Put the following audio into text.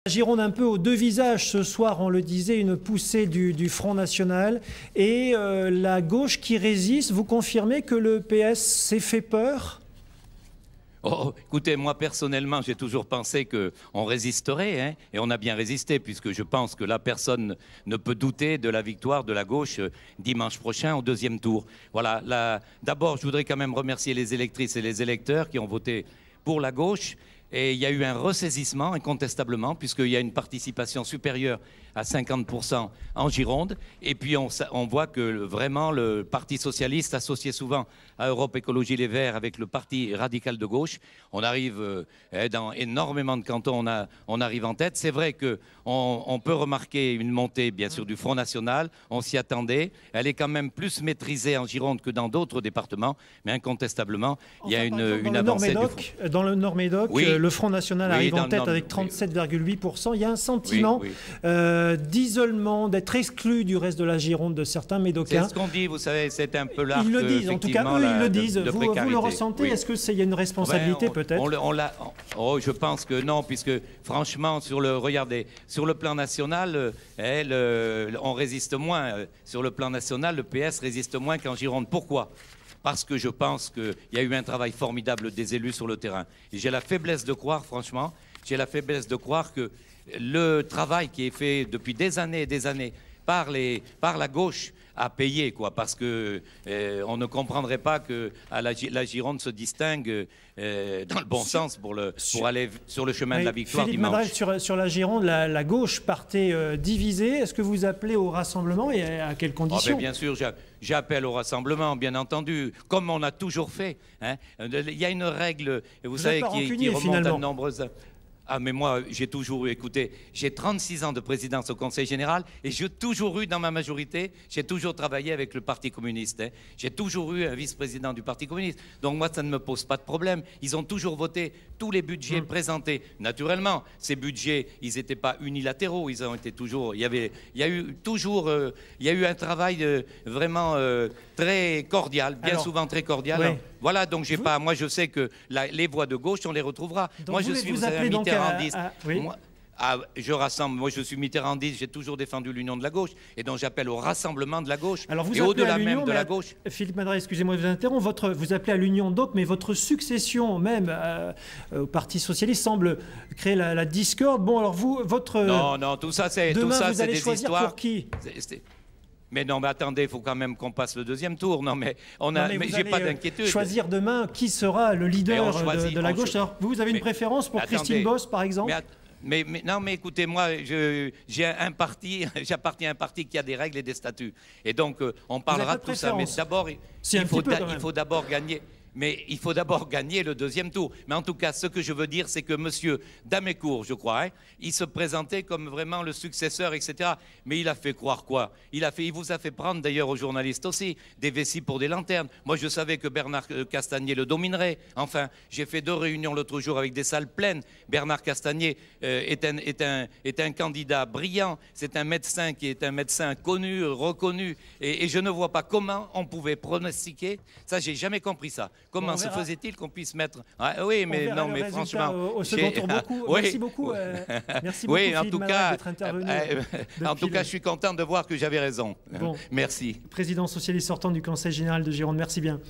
Gironde un peu aux deux visages ce soir, on le disait, une poussée du Front National et la gauche qui résiste. Vous confirmez que le PS s'est fait peur ? Oh, écoutez, moi personnellement, j'ai toujours pensé qu'on résisterait, hein, et on a bien résisté, puisque je pense que là, personne ne peut douter de la victoire de la gauche dimanche prochain au deuxième tour. Voilà. D'abord, je voudrais quand même remercier les électrices et les électeurs qui ont voté pour la gauche. Et il y a eu un ressaisissement, incontestablement, puisqu'il y a une participation supérieure à 50% en Gironde. Et puis on voit que vraiment le Parti socialiste, associé souvent à Europe Écologie Les Verts avec le Parti radical de gauche, on arrive dans énormément de cantons, on arrive en tête. C'est vrai qu'on peut remarquer une montée, bien sûr, du Front National. On s'y attendait. Elle est quand même plus maîtrisée en Gironde que dans d'autres départements. Mais incontestabment, il y a une avancée du Front. Dans le Nord-Médoc, oui. Le Front National arrive en tête avec 37,8%. Il y a un sentiment d'isolement, d'être exclu du reste de la Gironde de certains Médocains. C'est ce qu'on dit, vous savez, c'est un peu l'arc. Ils le disent, en tout cas, eux, ils le disent. Vous le ressentez? Oui. Est-ce qu'il y a une responsabilité peut-être? Je pense que non, puisque franchement, regardez, sur le plan national, on résiste moins. Sur le plan national, le PS résiste moins qu'en Gironde. Pourquoi ? Parce que je pense qu'il y a eu un travail formidable des élus sur le terrain. Et j'ai la faiblesse de croire, franchement, que le travail qui est fait depuis des années et des années par la gauche a payé, quoi, parce que on ne comprendrait pas que la Gironde se distingue dans le bon sens pour aller sur le chemin de la victoire Philippe dimanche. Madrelle, sur la Gironde, la gauche partait divisée. Est-ce que vous appelez au rassemblement et à quelles conditions? Bien sûr, j'appelle au rassemblement, bien entendu, comme on a toujours fait. Hein. Il y a une règle, vous savez, qui remonte à de nombreuses... Ah, mais moi, j'ai toujours eu, écoutez, j'ai 36 ans de présidence au Conseil général et j'ai toujours eu dans ma majorité, j'ai toujours travaillé avec le Parti communiste. Hein. J'ai toujours eu un vice-président du Parti communiste. Donc moi, ça ne me pose pas de problème. Ils ont toujours voté tous les budgets présentés. Naturellement, ces budgets, ils n'étaient pas unilatéraux. Ils ont été toujours... Il y a eu un travail vraiment très cordial, souvent très cordial. Oui. Alors, voilà, donc moi je sais que les voix de gauche, on les retrouvera. Moi je suis mitterrandiste. Oui. Je rassemble, moi je suis mitterrandiste, j'ai toujours défendu l'union de la gauche, et donc j'appelle au rassemblement de la gauche, alors vous et au-delà même de la gauche. Philippe Madrelle, excusez-moi de vous interrompre, vous appelez à l'union donc, mais votre succession même au Parti socialiste semble créer la discorde. Bon, alors Non, tout ça c'est des histoires. Pour qui? Mais non, mais attendez, il faut quand même qu'on passe le deuxième tour. Non, mais j'ai pas d'inquiétude. Choisir demain qui sera le leader de la gauche. Alors, vous avez une préférence pour Christine Bosse, par exemple? Non, mais écoutez, moi, j'appartiens à un parti qui a des règles et des statuts. Et donc, on parlera de tout ça. Mais d'abord, il faut d'abord gagner. Mais il faut d'abord gagner le deuxième tour. Mais en tout cas, ce que je veux dire, c'est que M. Damécourt, je crois, il se présentait comme vraiment le successeur, etc. Mais il a fait croire quoi? Il vous a fait prendre, d'ailleurs, aux journalistes aussi, des vessies pour des lanternes. Moi, je savais que Bernard Castagnier le dominerait. Enfin, j'ai fait 2 réunions l'autre jour avec des salles pleines. Bernard Castagnier est un candidat brillant. C'est un médecin qui est un médecin connu, reconnu. Et je ne vois pas comment on pouvait pronostiquer. Ça, j'ai jamais compris ça. Comment se faisait-il qu'on puisse mettre... Ah, oui, mais non, mais franchement... Au second tour, merci beaucoup. Merci beaucoup, oui, en tout cas, d'être intervenu. En tout cas, je suis content de voir que j'avais raison. Bon. Merci. Président socialiste sortant du Conseil général de Gironde, merci bien.